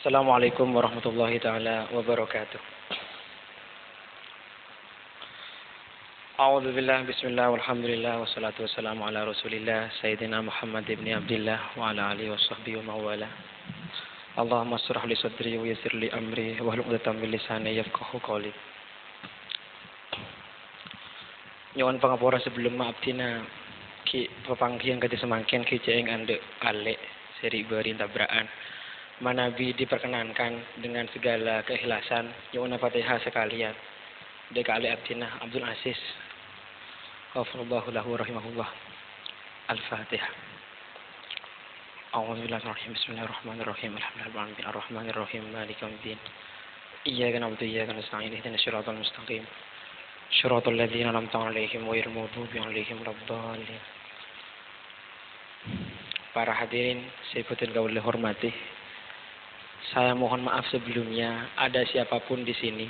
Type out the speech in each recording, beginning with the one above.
Assalamualaikum warahmatullahi taala wabarakatuh. A'udzu billah bismillah walhamdulillah wassalatu wassalamu ala Rasulillah Sayyidina Muhammad ibn Abdillah wa ala alihi washabbihi wa mawala. Allahumma shrah li sadri wa yassir li amri wahlul 'uqdatam min lisani yafqahu qawli. Nyuwun pangapura sebelum maabdina ki pepanggihan kadi semangkin ki ceeng ande ale seri bari tabrakan. Manabi diperkenankan dengan segala keikhlasan nyuwun Fatihah sekalian. Deka ali abdina Abdul Aziz ghafarallahu lahu rahimahullah. Al-Fatihah. A'udzubillahi bismillahirrahmanirrahim. Alhamdulillahi arrahmanirrahim maliki yaumiddin. Iyyaka na'budu wa iyyaka nasta'in ihdinas siratal mustaqim. Shiratal ladzina an'amta 'alaihim ghairil maghdubi 'alaihim waladdallin. Para hadirin sebutin kaula hormati. Saya mohon maaf sebelumnya ada siapapun di sini.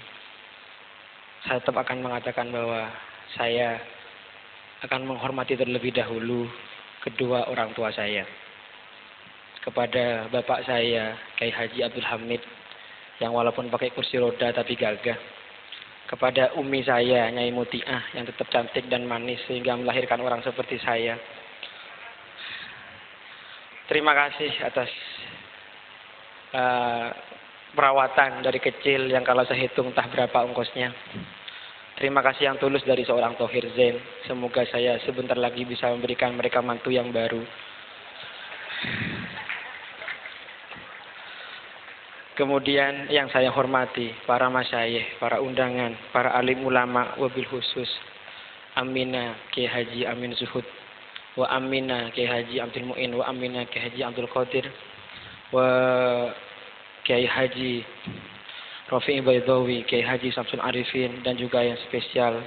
Saya tetap akan mengatakan bahwa saya akan menghormati terlebih dahulu kedua orang tua saya. Kepada bapak saya, Kiai Haji Abdul Hamid, yang walaupun pakai kursi roda tapi gagah. Kepada umi saya, Nyai Mutiah, yang tetap cantik dan manis sehingga melahirkan orang seperti saya. Terima kasih atas perawatan dari kecil yang kalau saya hitung entah berapa ongkosnya. Terima kasih yang tulus dari seorang Thohir Zain. Semoga saya sebentar lagi bisa memberikan mereka mantu yang baru. Kemudian yang saya hormati para masyayikh, para undangan, para alim ulama wabil khusus Amina Kiai Haji Amin Zuhud, wa Amina Kiai Haji Abdul Muin, wa Amina Kiai Haji Abdul Qadir, wa Kiai Haji Rafi'i Baidawi, Kiai Haji Samsul Arifin, dan juga yang spesial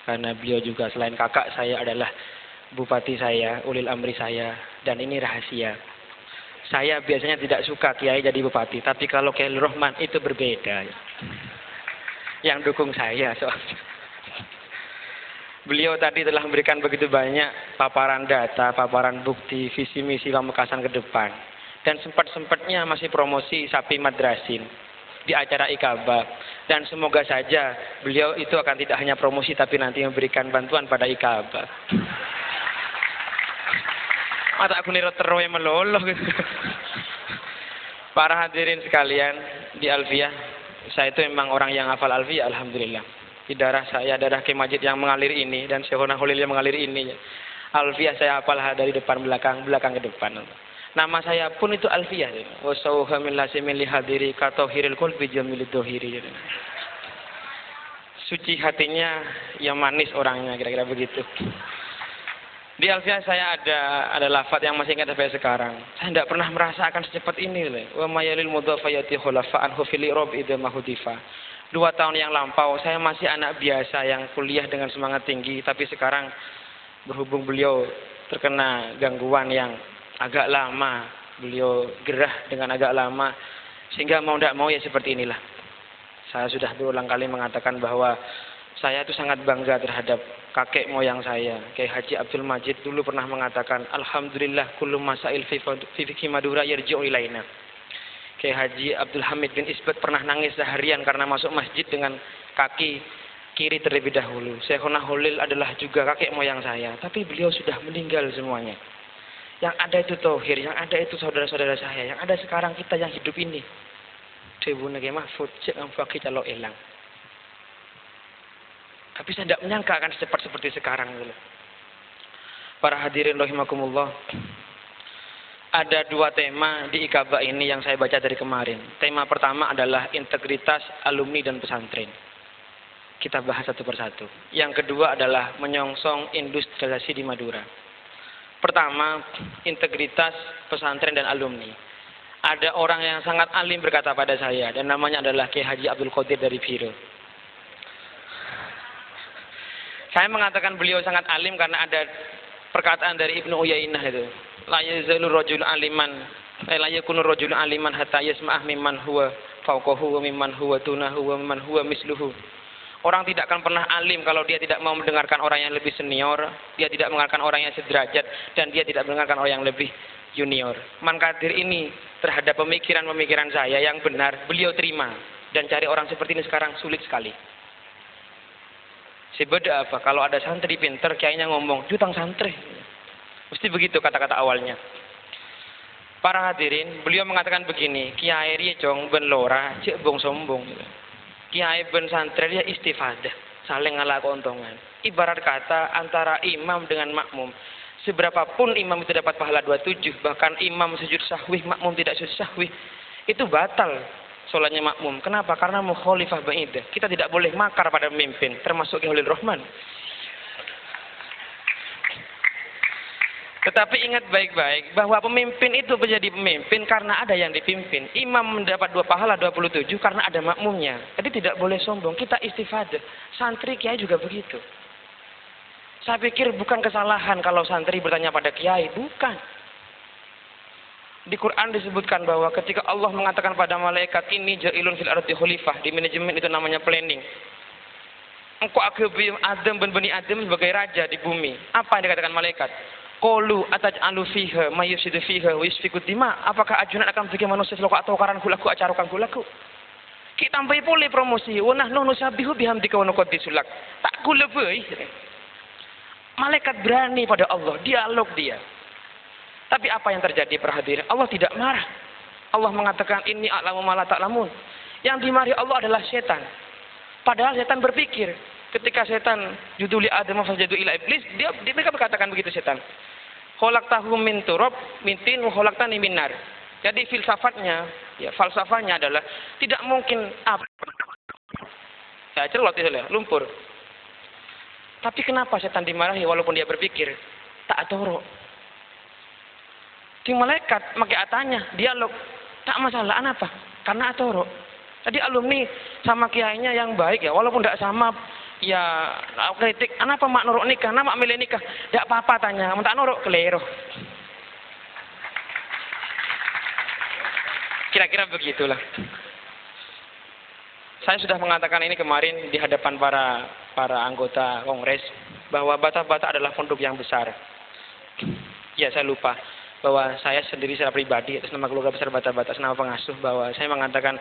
karena beliau juga selain kakak saya adalah bupati saya, ulil amri saya, dan ini rahasia. Saya biasanya tidak suka kiai jadi bupati, tapi kalau Kiai Rahman itu berbeda. Yang dukung saya soalnya. Beliau tadi telah memberikan begitu banyak paparan data, paparan bukti, visi misi Pamekasan ke depan. Dan sempat-sempatnya masih promosi sapi madrasin di acara Ikaba. Dan semoga saja beliau itu akan tidak hanya promosi tapi nanti memberikan bantuan pada Ikaba. Mata aku nirot teroy meloloh gitu. Para hadirin sekalian di Alfiyah, saya itu memang orang yang hafal Alfiyah, alhamdulillah. Di darah saya, darah Kiai Majid yang mengalir ini dan Syekhona Holil yang mengalir ini. Alfiyah saya hafal dari depan belakang, belakang ke depan. Nama saya pun itu Alfiyah. Wasauha min lasimin li hadiri katohiril qalbi jamilid dohiri. Suci hatinya, yang manis orangnya, kira-kira begitu. Di Alfiyah saya ada lafaz yang masih ingat sampai sekarang. Saya tidak pernah merasakan secepat ini. Wa mayalil mudhafayati khulafa'an hufili rob idha mahudifa. 2 tahun yang lampau, saya masih anak biasa yang kuliah dengan semangat tinggi. Tapi sekarang berhubung beliau terkena gangguan yang agak lama. Beliau gerah dengan agak lama. Sehingga mau tidak mau ya seperti inilah. Saya sudah berulang kali mengatakan bahwa saya itu sangat bangga terhadap kakek moyang saya. Kiai Haji Abdul Majid dulu pernah mengatakan, Alhamdulillah kullu masail fi fikhi Madura yarji'u ilaina. Kiai Haji Abdul Hamid bin Isbat pernah nangis seharian karena masuk masjid dengan kaki kiri terlebih dahulu. Syekhona Holil adalah juga kakek moyang saya, tapi beliau sudah meninggal semuanya. Yang ada itu Thohir, yang ada itu saudara-saudara saya, yang ada sekarang kita yang hidup ini. Dewa Nage Mahfud, cek ngambaki calo elang. Tapi saya tidak menyangka akan secepat seperti sekarang. Para hadirin rahimakumullah. Ada 2 tema di Ikaba ini yang saya baca dari kemarin. Tema pertama adalah integritas alumni dan pesantren. Kita bahas satu persatu. Yang kedua adalah menyongsong industrialisasi di Madura. Pertama, integritas pesantren dan alumni. Ada orang yang sangat alim berkata pada saya, dan namanya adalah Kiai Haji Abdul Qadir dari Biro. Saya mengatakan beliau sangat alim karena ada perkataan dari Ibnu Uyainah itu. La yazalu rajulun aliman, la yakunu rajulun aliman hatta yasma'ah mimman huwa fawqahu wa mimman huwa dunahu wa mimman huwa misluhu. Orang tidak akan pernah alim kalau dia tidak mau mendengarkan orang yang lebih senior, dia tidak mendengarkan orang yang sederajat, dan dia tidak mendengarkan orang yang lebih junior. Man Kadir ini terhadap pemikiran-pemikiran saya yang benar, beliau terima. Dan cari orang seperti ini sekarang sulit sekali. Sebeda apa? Kalau ada santri pinter, kiainya ngomong, jutang santri. Mesti begitu kata-kata awalnya. Para hadirin, beliau mengatakan begini, kiai ri jong ben lora, cek bong sombong. Kiai ben santri ya istifadah, saling ngalah keuntungan. Ibarat kata antara imam dengan makmum, seberapapun imam itu dapat pahala 27, bahkan imam sujud sahwi, makmum tidak sujud sahwi, itu batal sholatnya makmum. Kenapa? Karena mukhalifah ba'idah. Kita tidak boleh makar pada pemimpin, termasuk Ki Khalil Rahman. Tetapi ingat baik-baik bahwa pemimpin itu menjadi pemimpin karena ada yang dipimpin. Imam mendapat 2 pahala 27 karena ada makmumnya. Jadi tidak boleh sombong. Kita istifadah. Santri kiai juga begitu. Saya pikir bukan kesalahan kalau santri bertanya pada kiai. Bukan. Di Quran disebutkan bahwa ketika Allah mengatakan pada malaikat ini ja'ilun fil ardi khalifah. Di manajemen itu namanya planning. Engkau agak Adam ben Bani Adam sebagai raja di bumi. Apa yang dikatakan malaikat? Qalu ataj'alu fiha may yufsidu fiha wa yasfiku dima. Apakah ajunan akan bikin manusia seloko atau karan gulaku acarukan gulaku? Kita tambahi boleh promosi. Wa nahnu nusabihu bihamdika wa nuqaddisulak. Tak gula beuy. Malaikat berani pada Allah, dialog dia. Tapi apa yang terjadi para hadirin? Allah tidak marah. Allah mengatakan inni a'lamu ma la ta'lamun. Yang dimarahi Allah adalah setan. Padahal setan berpikir, ketika setan juduli Adam fasjadu ila iblis, mereka berkatakan begitu setan. Khalaqtahu min turab min tin wa khalaqtani min nar. Jadi filsafatnya, ya falsafahnya adalah tidak mungkin apa. Ya celot itu lah, lumpur. Tapi kenapa setan dimarahi walaupun dia berpikir tak atoro? Di malaikat pakai atanya, dialog. Tak masalah, kenapa? Karena atoro. Jadi alumni sama kiainya yang baik ya, walaupun tidak sama ya kritik, kenapa mak nuruk nikah, kenapa mak milih nikah? Tidak apa-apa tanya, kamu tak nuruk keliru. Kira-kira begitulah. Saya sudah mengatakan ini kemarin di hadapan para anggota kongres bahwa bata-bata adalah pondok yang besar. Ya saya lupa bahwa saya sendiri secara pribadi atas nama keluarga besar bata-bata, nama pengasuh, bahwa saya mengatakan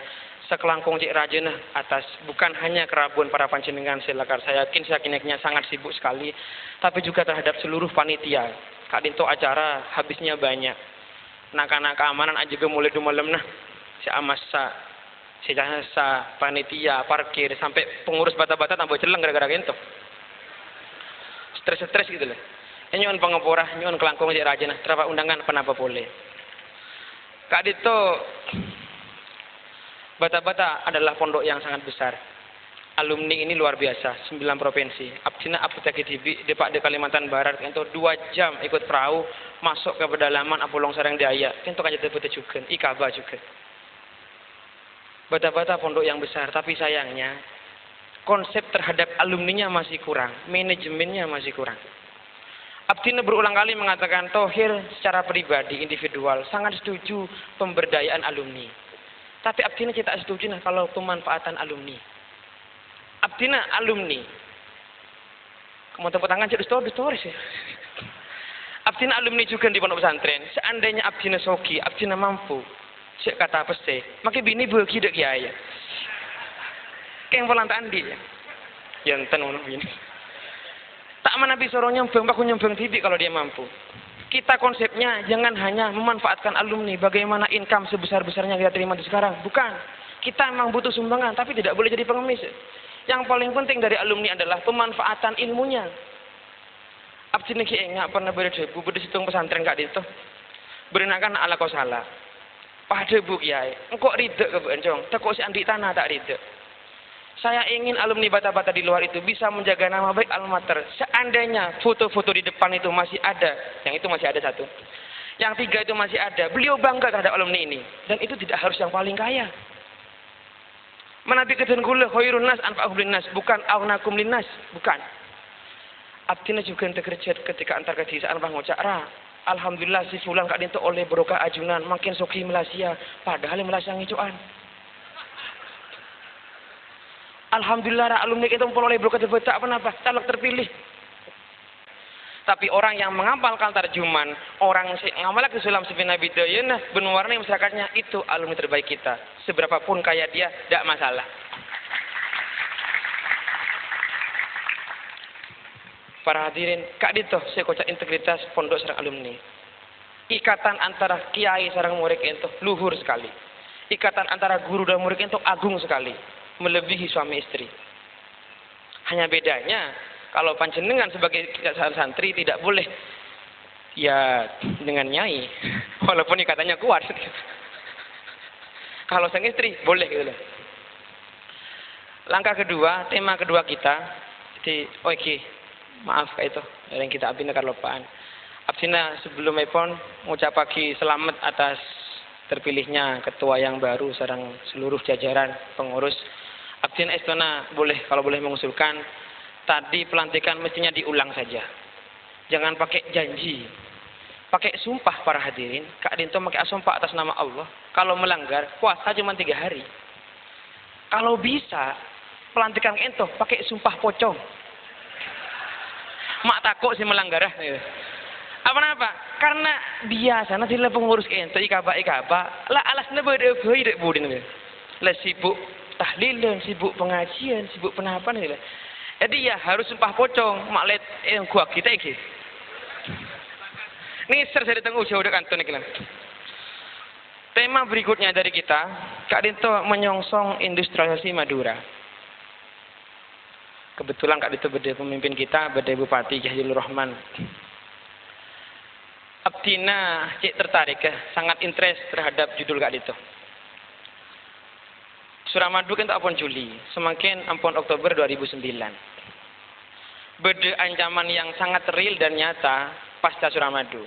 sekelangkung cik rajin atas bukan hanya kerabuan para panjenengan selakar. Saya yakinnya sangat sibuk sekali, tapi juga terhadap seluruh panitia. Kak Dinto acara habisnya banyak. Nak-nak keamanan aja mulai di malam nah. Si amasa, si jasa, panitia, parkir, sampai pengurus bata-bata tambah celeng gara-gara gitu. Stres-stres gitu lah. Nyuwun pengeporah, nyuwun kelangkung cik rajin, terapa undangan kenapa boleh. Kak Dinto bata-bata adalah pondok yang sangat besar. Alumni ini luar biasa, 9 provinsi. Abdina Aputaki di Kalimantan Barat, itu 2 jam ikut perahu masuk ke pedalaman Apulong Sarang Daya. Itu kan jadi juga, Ikaba juga. Bata-bata pondok yang besar, tapi sayangnya konsep terhadap alumninya masih kurang, manajemennya masih kurang. Abdina berulang kali mengatakan Tohir secara pribadi, individual, sangat setuju pemberdayaan alumni. Tapi Abdina tidak setuju kalau pemanfaatan alumni. Abdina alumni. Kamu tepuk tangan cek stories ya. Abdina alumni juga di pondok pesantren. Seandainya Abdina soki, Abdina mampu. Cek kata apa sih? Maka bini bagi dek kiai. Kayak volantaan dia. Yang tenun bini. Tak mana bisa orang nyembang, aku nyembang titik kalau dia mampu. Kita konsepnya jangan hanya memanfaatkan alumni, bagaimana income sebesar-besarnya kita terima di sekarang. Bukan. Kita memang butuh sumbangan, tapi tidak boleh jadi pengemis. Yang paling penting dari alumni adalah pemanfaatan ilmunya. Abdi niki enggak pernah berdebu, berdesitung pesantren kak itu. Berenakan ala kau salah. Pada bu kiai, engkau ridek ke bencong, tekuk si andi tanah tak ridek. Saya ingin alumni bata-bata di luar itu bisa menjaga nama baik alma mater. Seandainya foto-foto di depan itu masih ada, yang itu masih ada 1. Yang 3 itu masih ada. Beliau bangga terhadap alumni ini. Dan itu tidak harus yang paling kaya. Menabi kedun kula khairun nas anfa'uhum linnas, bukan awnakum linnas, bukan. Abdina juga terkerjat ketika antar kedesaan pangucak ra. Alhamdulillah si fulan kak dinto oleh berokah ajunan makin soki Malaysia, padahal Malaysia ngicuan. Alhamdulillah alumni itu memperoleh berkat betak apa caleg terpilih. Tapi orang yang menghafalkan tarjuman, orang yang ngamalkan sulam sifina bidayana, berwarna masyarakatnya, itu alumni terbaik kita. Seberapapun kaya dia, tidak masalah. Para hadirin, Kak Dito, saya kocak integritas pondok sareng alumni. Ikatan antara kiai sareng murid itu luhur sekali. Ikatan antara guru dan murid itu agung sekali, melebihi suami istri. Hanya bedanya, kalau panjenengan sebagai santri tidak boleh ya dengan nyai, walaupun ikatannya kuat. Kalau sang istri boleh gitu. Langkah kedua, tema kedua kita di maaf kayak itu yang kita abdina karlopaan. Abdina sebelum epon ngucap pagi selamat atas terpilihnya ketua yang baru sareng seluruh jajaran pengurus. Abdina istana boleh kalau boleh mengusulkan tadi pelantikan mestinya diulang saja. Jangan pakai janji. Pakai sumpah para hadirin. Kak Dinto pakai sumpah atas nama Allah. Kalau melanggar, puasa cuma 3 hari. Kalau bisa, pelantikan ento pakai sumpah pocong. Mak takut sih melanggar. Apa-apa? Karena biasa nanti lah pengurus ento ikaba. Lah alasnya beda budin. Lah sibuk tahlilan, sibuk pengajian, sibuk penahapan gitu. Jadi ya harus sumpah pocong, maklet yang gua kita iki. Ini saya datang jauh dekat kantor nih. Tema berikutnya dari kita, Kak Dinto menyongsong industrialisasi Madura. Kebetulan Kak Dinto beda pemimpin kita, beda Bupati Kiai Haji Rahman. Abdina cek tertarik ya, sangat interest terhadap judul Kak Dinto. Suramadu kan tak ampun Juli, semakin ampun Oktober 2009. Beda ancaman yang sangat real dan nyata pasca Suramadu.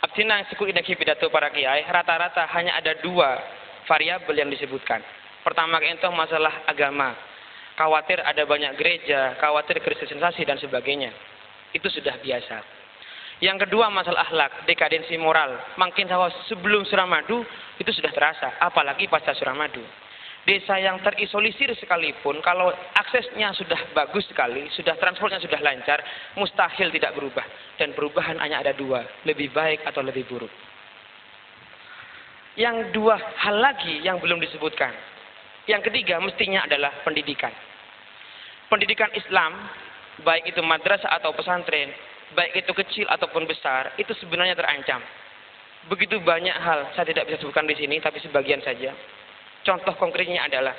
Abdina suku indaki pidato para kiai, rata-rata hanya ada 2 variabel yang disebutkan. Pertama itu masalah agama. Khawatir ada banyak gereja, khawatir kristenisasi dan sebagainya. Itu sudah biasa. Yang kedua masalah akhlak, dekadensi moral. Makin sebelum Suramadu itu sudah terasa, apalagi pasca Suramadu. Desa yang terisolisir sekalipun, kalau aksesnya sudah bagus sekali, sudah transportnya sudah lancar, mustahil tidak berubah. Dan perubahan hanya ada 2, lebih baik atau lebih buruk. Yang 2 hal lagi yang belum disebutkan. Yang ketiga mestinya adalah pendidikan. Pendidikan Islam, baik itu madrasah atau pesantren, baik itu kecil ataupun besar, itu sebenarnya terancam. Begitu banyak hal, saya tidak bisa sebutkan di sini, tapi sebagian saja. Contoh konkretnya adalah,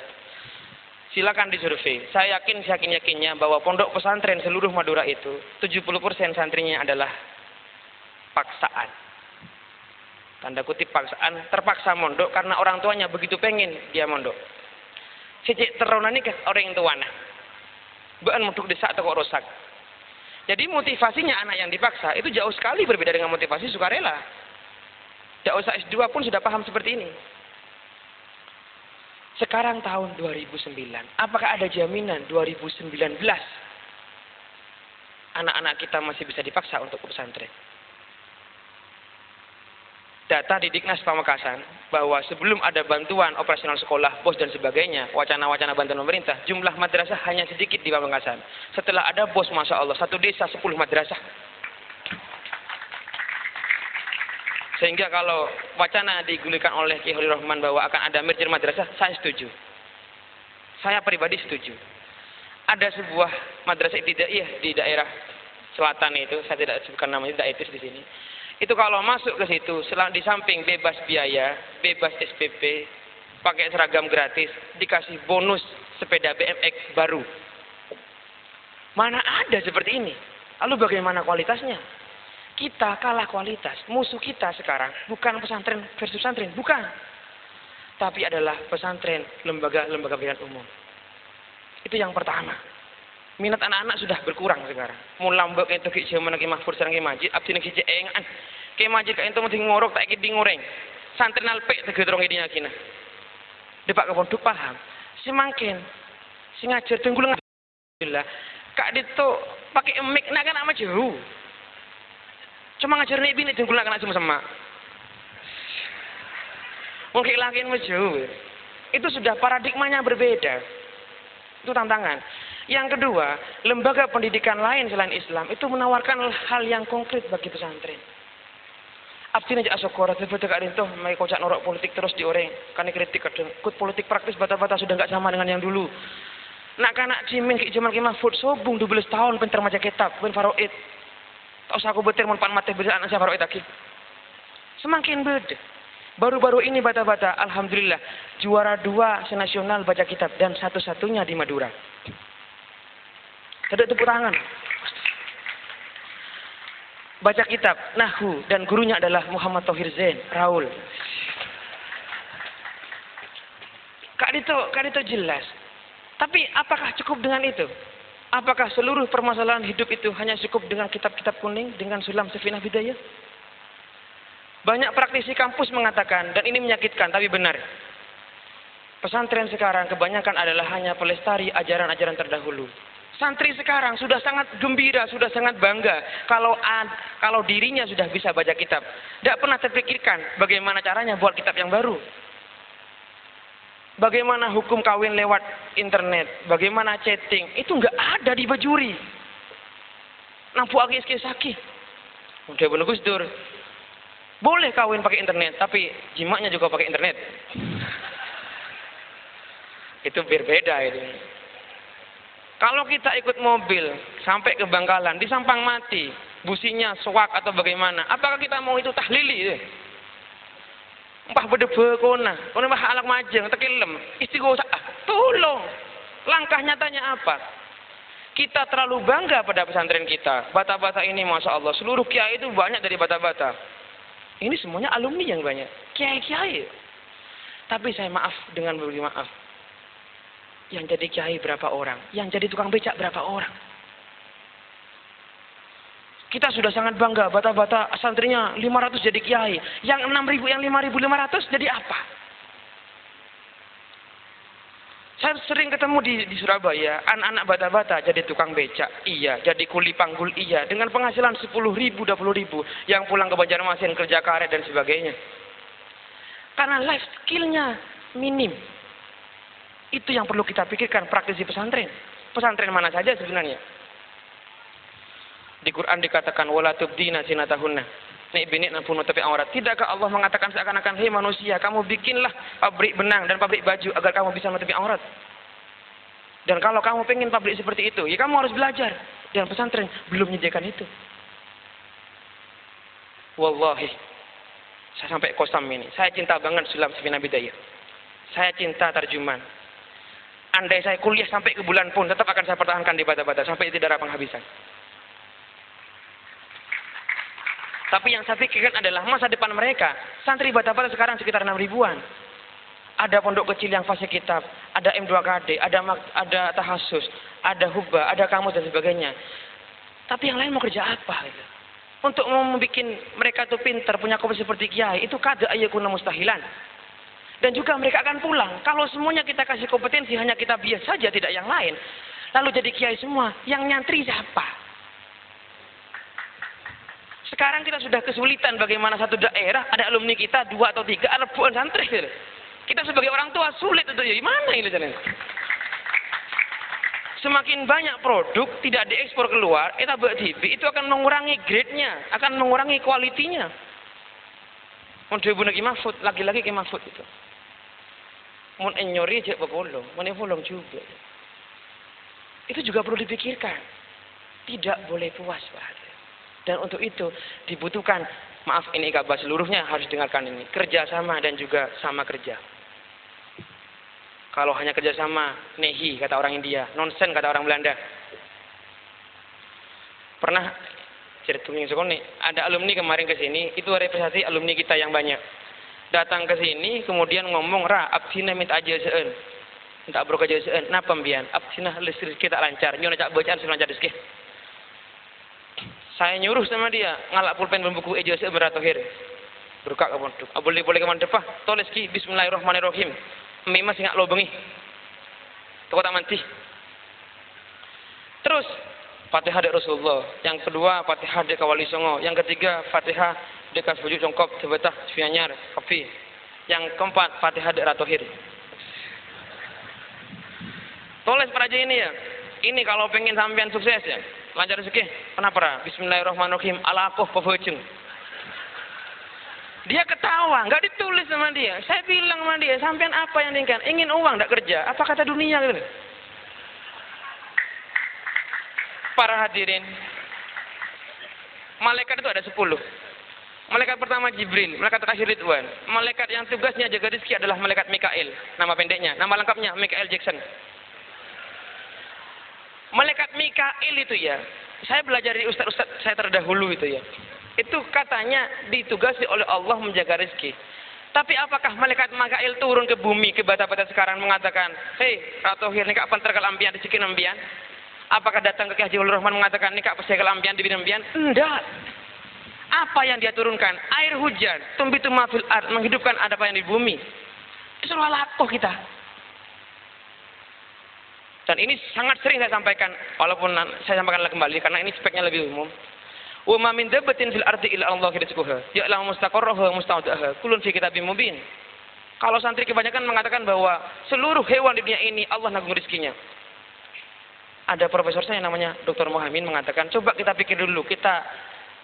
silakan disurvei. Saya yakinnya bahwa pondok pesantren seluruh Madura itu 70% santrinya adalah paksaan. Tanda kutip paksaan, terpaksa mondok karena orang tuanya begitu pengen dia mondok. Sejak teronan ini orang tuanya. Bukan untuk desa atau kok rosak. Jadi motivasinya anak yang dipaksa itu jauh sekali berbeda dengan motivasi sukarela. Tidak usah S2 pun sudah paham seperti ini. Sekarang tahun 2009, apakah ada jaminan 2019 anak-anak kita masih bisa dipaksa untuk ke pesantren? Data di Diknas Pamekasan bahwa sebelum ada bantuan operasional sekolah, BOS dan sebagainya, wacana-wacana bantuan pemerintah, jumlah madrasah hanya sedikit di Pamekasan. Setelah ada BOS, Masya Allah, 1 desa 10 madrasah. Sehingga kalau wacana digulirkan oleh Kiai Haji Rahman bahwa akan ada merger madrasah, saya setuju. Saya pribadi setuju. Ada sebuah madrasah ibtidaiyah di daerah selatan itu, saya tidak sebutkan namanya, tidak etis di sini. Itu kalau masuk ke situ, di samping bebas biaya, bebas SPP, pakai seragam gratis, dikasih bonus sepeda BMX baru. Mana ada seperti ini? Lalu bagaimana kualitasnya? Kita kalah kualitas. Musuh kita sekarang bukan pesantren versus pesantren, bukan. Tapi adalah pesantren, lembaga-lembaga pendidikan umum. Itu yang pertama. Minat anak-anak sudah berkurang sekarang. Mulambek itu ki zaman ki mahfur sareng ki majid, abdi nek ki engan. Ki majid ka ento mesti ngorok tak ki ngoreng. Santri nalpek tegedrong idinya kina. Depak ke pondok paham. Semangkin sing ngajar tenggulung alhamdulillah. Kak Dito pakai mic nak kan amat jauh. Cuma ngajar nek bini tenggulung kan sama. Mungkin lakin jauh. Itu sudah paradigmanya berbeda. Itu tantangan. Yang kedua, lembaga pendidikan lain selain Islam itu menawarkan hal yang konkret bagi pesantren. Abdina jak asokora tiba-tiba kak rinto mai kocak norok politik terus dioreng karena kritik kadang kut politik praktis bata-bata sudah nggak sama dengan yang dulu. Nak kanak cimin ki jaman ki Mahfud sobung 12 tahun pinter maca kitab ben faroid. Tak usah aku betir mun pan mate bisa anak saya faroid lagi. Semakin beda. Baru-baru ini bata-bata alhamdulillah juara 2 senasional baca kitab dan satu-satunya di Madura. Tepuk tangan. Baca kitab Nahwu dan gurunya adalah Muhammad Thohir Zain Raul. Kak Dito jelas. Tapi apakah cukup dengan itu? Apakah seluruh permasalahan hidup itu hanya cukup dengan kitab-kitab kuning dengan sulam Safinah Bidayah? Banyak praktisi kampus mengatakan, dan ini menyakitkan tapi benar. Pesantren sekarang kebanyakan adalah hanya pelestari ajaran-ajaran terdahulu. Santri sekarang sudah sangat gembira, sudah sangat bangga kalau dirinya sudah bisa baca kitab. Tidak pernah terpikirkan bagaimana caranya buat kitab yang baru. Bagaimana hukum kawin lewat internet, bagaimana chatting, itu nggak ada di Bajuri. Nampu agis kisaki. Udah bener Gus Dur. Boleh kawin pakai internet, tapi jimaknya juga pakai internet. Itu berbeda itu. Kalau kita ikut mobil sampai ke Bangkalan, di Sampang mati, businya swak atau bagaimana, apakah kita mau itu tahlili? Empah bedebe kona mah alak majeng, tekilem, istighosah, tolong. Langkah nyatanya apa? Kita terlalu bangga pada pesantren kita. Bata-bata ini Masya Allah, seluruh kiai itu banyak dari bata-bata. Ini semuanya alumni yang banyak. Kiai-kiai. Tapi saya maaf dengan berbagi maaf. Yang jadi kiai berapa orang? Yang jadi tukang becak berapa orang? Kita sudah sangat bangga. Bata-bata santrinya 500 jadi kiai. Yang 6.000, yang 5.500 jadi apa? Saya sering ketemu di Surabaya, anak-anak bata-bata jadi tukang becak, iya, jadi kuli panggul, iya, dengan penghasilan 10.000, 20.000, yang pulang ke Banjarmasin kerja karet dan sebagainya. Karena life skillnya minim. Itu yang perlu kita pikirkan praktisi pesantren. Pesantren mana saja sebenarnya. Di Quran dikatakan wala tubdina zinatahunna. Nek binik nampu nutupi aurat. Tidakkah Allah mengatakan seakan-akan hei manusia, kamu bikinlah pabrik benang dan pabrik baju agar kamu bisa menutupi aurat. Dan kalau kamu pengen pabrik seperti itu, ya kamu harus belajar. Dan pesantren belum menyediakan itu. Wallahi, saya sampai kosam ini. Saya cinta banget sulam Safinah Bidayah. Saya cinta terjemahan. Andai saya kuliah sampai ke bulan pun, tetap akan saya pertahankan di bata-bata sampai tidak ada penghabisan. Tapi yang saya pikirkan adalah masa depan mereka. Santri bata-bata sekarang sekitar 6.000-an. Ada pondok kecil yang fase kitab, ada M2KD, ada tahasus, ada hubba, ada kamus dan sebagainya. Tapi yang lain mau kerja apa? Gitu. Untuk membuat mereka itu pintar, punya kompetensi seperti kiai, itu kada ayakuna mustahilan. Dan juga mereka akan pulang. Kalau semuanya kita kasih kompetensi, hanya kita bias saja, tidak yang lain. Lalu jadi kiai semua, yang nyantri siapa? Sekarang kita sudah kesulitan bagaimana satu daerah ada alumni kita 2 atau 3 ada ribuan santri. Kita sebagai orang tua sulit itu ya. Gimana ini jalan? Semakin banyak produk tidak diekspor keluar, itu akan mengurangi grade-nya, akan mengurangi kualitinya. Mun dhewe Ki Mahfud, lagi-lagi Ki Mahfud itu. Mun enyori aja bolong, mun bolong juga. Itu juga perlu dipikirkan. Tidak boleh puas, Pak. Dan untuk itu dibutuhkan, maaf ini kabar seluruhnya harus dengarkan ini, kerjasama dan juga sama kerja. Kalau hanya kerjasama, nehi kata orang India, nonsen kata orang Belanda. Pernah cerita sekali, ada alumni kemarin ke sini, itu representasi alumni kita yang banyak. Datang ke sini, kemudian ngomong, absina minta aja seun, minta brok aja seun, napa mbian, absina listrik kita lancar, nyonya cak bacaan lancar rezeki. Saya nyuruh sama dia ngalak pulpen buku ijazah beratohir. Berkak ke pondok. Boleh ke mandepah. Tulis ki bismillahirrahmanirrahim. Mima singak lo bengi. Toko tak manti. Terus Fatihah dek Rasulullah. Yang kedua Fatihah dek Kawali Songo. Yang ketiga Fatihah dek Kasbujuk Jongkop Tebetah Sfianyar Kafi. Yang keempat Fatihah dek Ratohir. Tulis para ini ya. Ini kalau pengen sampean sukses ya, lancar rezeki. Kenapa? Bismillahirrahmanirrahim. Alakoh pebojeng. Dia ketawa, nggak ditulis sama dia. Saya bilang sama dia, sampean apa yang diinginkan? Ingin uang, nggak kerja. Apa kata dunia gitu? Para hadirin, malaikat itu ada 10. Malaikat pertama Jibril, malaikat terakhir Ridwan. Malaikat yang tugasnya jaga rezeki adalah malaikat Mikail. Nama pendeknya, nama lengkapnya Mikail Jackson. Malaikat Mikail itu ya, saya belajar dari ustaz-ustaz saya terdahulu itu ya. Itu katanya ditugasi oleh Allah menjaga rezeki. Tapi apakah malaikat Mikail turun ke bumi, ke bata-bata sekarang mengatakan, hei, Ratu Hir, nikah pentergal ambian, disikin ambian? Apakah datang ke Haji Ulur Rahman mengatakan, nikah pesegal ambian, dibin ambian? Enggak. Apa yang dia turunkan? Air hujan, tumbitu mafil ard, menghidupkan apa yang di bumi. Itu lakoh kita. Dan ini sangat sering saya sampaikan, walaupun saya sampaikan lagi kembali, karena ini speknya lebih umum. Wa ma min dabbatin fil ardi illa Allah rizquha ya'lamu mustaqarraha musta'daha kullun fi kitabim mubin. Kalau santri kebanyakan mengatakan bahwa seluruh hewan di dunia ini Allah nanggung rezekinya. Ada profesor saya namanya Dr. Muhammad mengatakan, coba kita pikir dulu, kita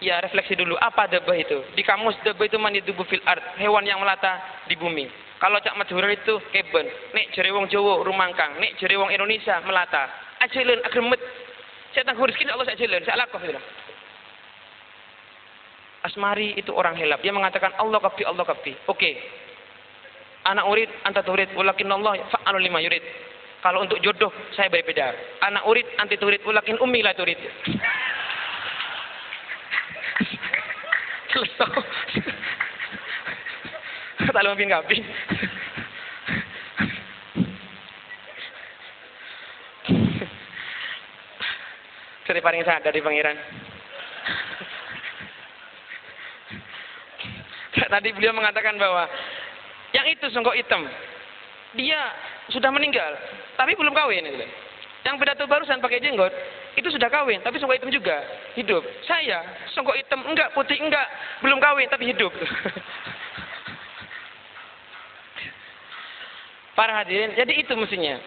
ya refleksi dulu, apa dabbah itu? Di kamus dabbah itu man yadubu fil ard, hewan yang melata di bumi. Kalau Cak Madhura itu keben, nek jere wong Jawa rumangkang, nek jere wong Indonesia melata. Ajelen agremet. Saya tanggung rezeki Allah sak jelen, sak lakoh gitu. Asmari itu orang helap. Dia mengatakan Allah kafi, Allah kafi. Oke. Anak urid, anta turid, walakin Allah fa'alu lima yurid. Kalau untuk jodoh saya berbeda. Anak urid, anti turid, walakin ummi la turid. Selesai. Tak lebih ngapain. Dari paling sadar dari pangeran. Tadi beliau mengatakan bahwa yang itu songkok hitam, dia sudah meninggal, tapi belum kawin. Yang pidato barusan pakai jenggot, itu sudah kawin, tapi songkok hitam juga hidup. Saya songkok hitam enggak, putih enggak, belum kawin tapi hidup. Para hadirin, jadi itu mestinya.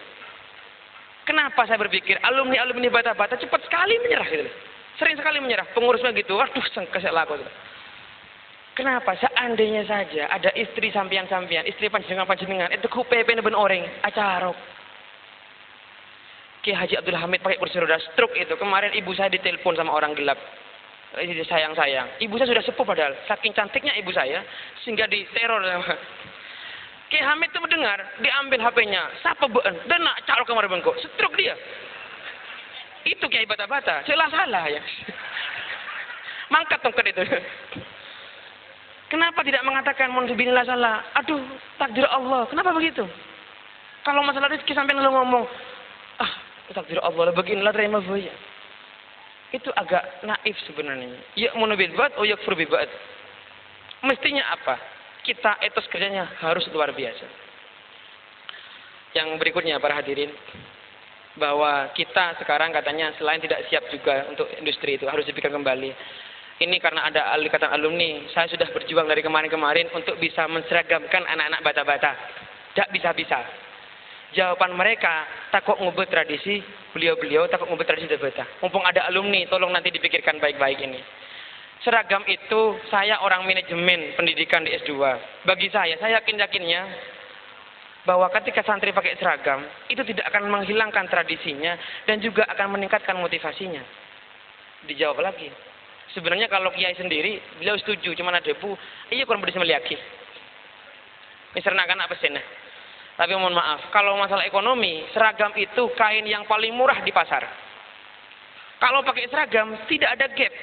Kenapa saya berpikir alumni bata-bata cepat sekali menyerah gitu. Sering sekali menyerah, pengurusnya gitu, waduh kesel aku. Kenapa? Seandainya saja ada istri sampian-sampian, istri panjenengan, itu kupepe ben orang, acarok. Ki Haji Abdul Hamid pakai kursi roda, stroke itu. Kemarin ibu saya ditelepon sama orang gelap. Sayang. Ibu saya sudah sepuh padahal, saking cantiknya ibu saya, sehingga diteror. Ki Hamid itu mendengar, diambil HP-nya, sapa beun, dan nak carok kemarin bengkok, stroke dia. Itu Kiai bata-bata, salah ya. Mangkat tongkat itu. Kenapa tidak mengatakan mohon bismillah salah? Aduh, takdir Allah. Kenapa begitu? Kalau masalah rezeki sampai lalu ngomong, takdir Allah, beginilah terima ya. Itu agak naif sebenarnya. Ya'munu bil ba'd wa yakfur bil ba'd. Mestinya apa? Kita etos kerjanya harus luar biasa. Yang berikutnya para hadirin, bahwa kita sekarang katanya selain tidak siap juga untuk industri itu harus dipikir kembali. Ini karena ada ikatan alumni, saya sudah berjuang dari kemarin-kemarin untuk bisa menseragamkan anak-anak bata-bata. Tidak bisa-bisa. Jawaban mereka, takut ngubah tradisi, beliau-beliau takut ngubah tradisi bata. Mumpung ada alumni, tolong nanti dipikirkan baik-baik ini. Seragam itu, saya orang manajemen pendidikan di S2. Bagi saya yakin-yakinnya, bahwa ketika santri pakai seragam, itu tidak akan menghilangkan tradisinya, dan juga akan meningkatkan motivasinya. Dijawab lagi. Sebenarnya kalau kiai sendiri, beliau setuju, cuma ada debu, iya kurang bisa meliaki. Misalnya kan apa sih? Tapi mohon maaf, kalau masalah ekonomi, seragam itu kain yang paling murah di pasar. Kalau pakai seragam, tidak ada gap.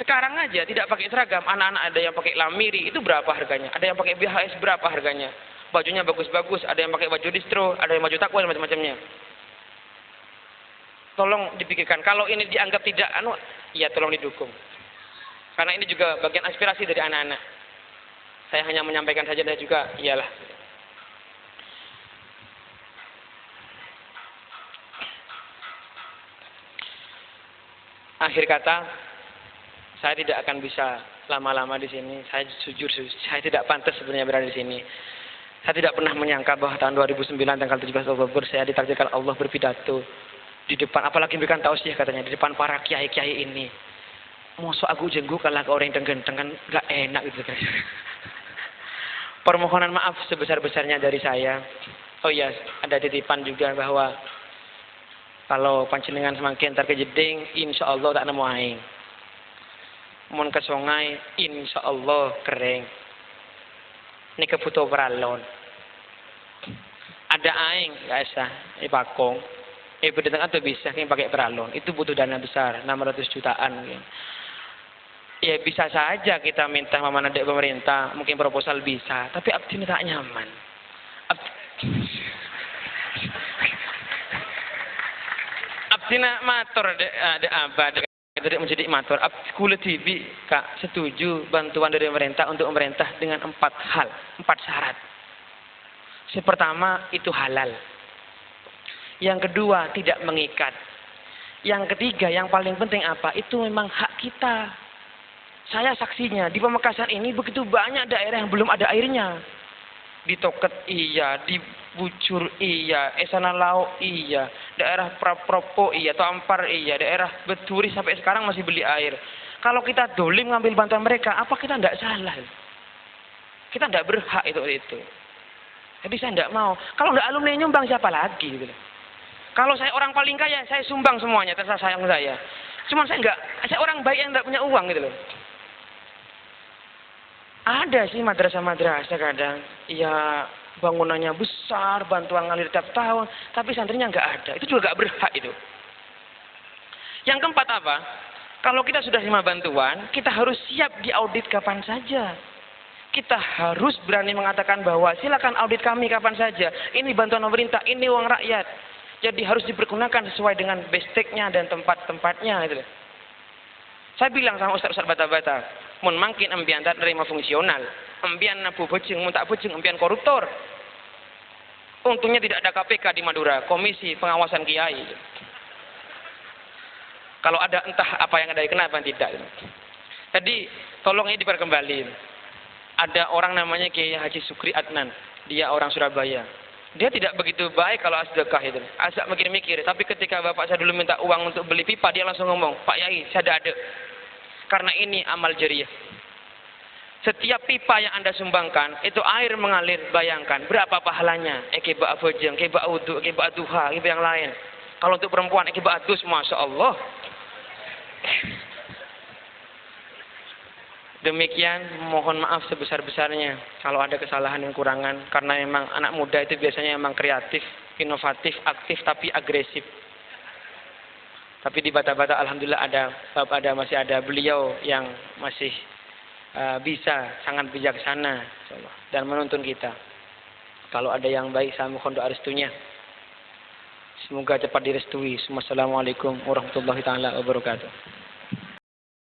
Sekarang aja tidak pakai seragam, anak-anak ada yang pakai lamiri, itu berapa harganya? Ada yang pakai BHS, berapa harganya? Bajunya bagus-bagus, ada yang pakai baju distro, ada yang baju takwa, dan macam-macamnya. Tolong dipikirkan, kalau ini dianggap tidak ya tolong didukung. Karena ini juga bagian aspirasi dari anak-anak. Saya hanya menyampaikan saja dan juga iyalah. Akhir kata, saya tidak akan bisa lama-lama di sini. Saya jujur, saya tidak pantas sebenarnya berada di sini. Saya tidak pernah menyangka bahwa tahun 2009 tanggal 17 Oktober saya ditakdirkan Allah berpidato di depan, apalagi memberikan tausiah katanya di depan para kiai-kiai ini. Mosok aku jengguk kalau orang genteng kan nggak enak gitu kan. Permohonan maaf sebesar-besarnya dari saya. Oh iya, ada titipan juga bahwa kalau panjenengan semakin terkejeding, insya Allah tak nemu aing. Mun ke sungai, insya Allah kering. Ini kebutuh peralon. Ada aing, nggak usah. Ini pakong. Berdetang atau bisa, ini pakai peralon. Itu butuh dana besar, 600 jutaan. Ya bisa saja kita minta mana dari pemerintah, mungkin proposal bisa. Tapi abdi ini tak nyaman. Abdi nak matur ada abad. Tidak menjadi matur. Kulit TV kak setuju bantuan dari pemerintah untuk pemerintah dengan 4 hal, 4 syarat. Yang pertama itu halal. Yang kedua tidak mengikat. Yang ketiga yang paling penting apa? Itu memang hak kita. Saya saksinya di Pamekasan ini begitu banyak daerah yang belum ada airnya. Di Toket iya, di Bujur iya, Esana Lau iya, daerah Prapropo iya, Tampar iya, daerah Beduri sampai sekarang masih beli air. Kalau kita dolim ngambil bantuan mereka, apa kita tidak salah? Kita tidak berhak itu. Jadi saya tidak mau. Kalau tidak alumni nyumbang siapa lagi? Gitu. Kalau saya orang paling kaya, saya sumbang semuanya, terserah sayang saya. Cuma saya enggak, saya orang baik yang tidak punya uang gitu loh. Ada sih madrasah-madrasah kadang, ya bangunannya besar, bantuan ngalir tiap tahun, tapi santrinya enggak ada. Itu juga enggak berhak itu. Yang keempat apa? Kalau kita sudah terima bantuan, kita harus siap diaudit kapan saja. Kita harus berani mengatakan bahwa silakan audit kami kapan saja. Ini bantuan pemerintah, ini uang rakyat. Jadi harus dipergunakan sesuai dengan besteknya dan tempat-tempatnya gitu. Saya bilang sama ustaz-ustaz bata-bata, mun mangkin ambian tak nerima fungsional, ambian nabu bojeng, mun tak bojeng ambian koruptor. Untungnya tidak ada KPK di Madura, Komisi Pengawasan Kiai. Kalau ada entah apa yang ada kenapa tidak. Jadi tolong ini diperkembaliin. Ada orang namanya Kiai Haji Sukri Adnan, dia orang Surabaya. Dia tidak begitu baik kalau sedekah itu. Asal mikir-mikir. Tapi ketika bapak saya dulu minta uang untuk beli pipa, dia langsung ngomong, Pak Yai, saya ada. Karena ini amal jariah. Setiap pipa yang Anda sumbangkan, itu air mengalir, bayangkan. Berapa pahalanya? Keba bojeng, keba uduk, keba duha, keba yang lain. Kalau untuk perempuan, keba adus, Masya Allah. Demikian, mohon maaf sebesar-besarnya kalau ada kesalahan dan kurangan, karena memang anak muda itu biasanya memang kreatif, inovatif, aktif tapi agresif. Tapi di bata-bata alhamdulillah masih ada beliau yang masih bisa sangat bijaksana dan menuntun kita. Kalau ada yang baik saya mohon doa restunya. Semoga cepat direstui. Wassalamualaikum warahmatullahi taala wabarakatuh.